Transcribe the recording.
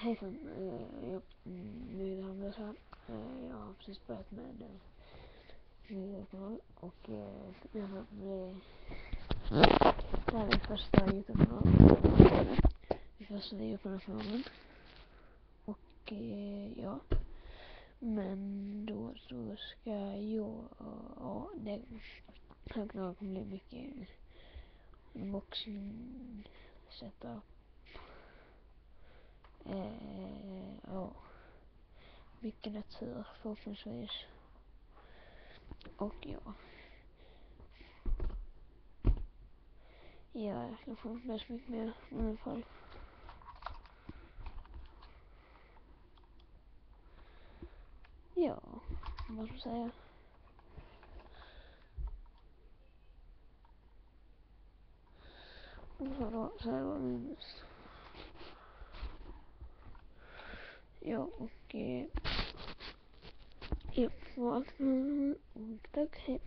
Hejsan, nu är det Hamza här. Jag har precis börjat med min kanal och det här är min första YouTube-kanal. Min första video på den här kanalen. Och ja, men då så ska jag, det här kanalen kommer bli mycket unboxing, setup. Mycket natur förhoppningsvis. Och ja, jag kanske inte med så mycket mer i alla fall. Ja, vad ska jag säga? Så här var min... Ja, och... ja, tack, hej,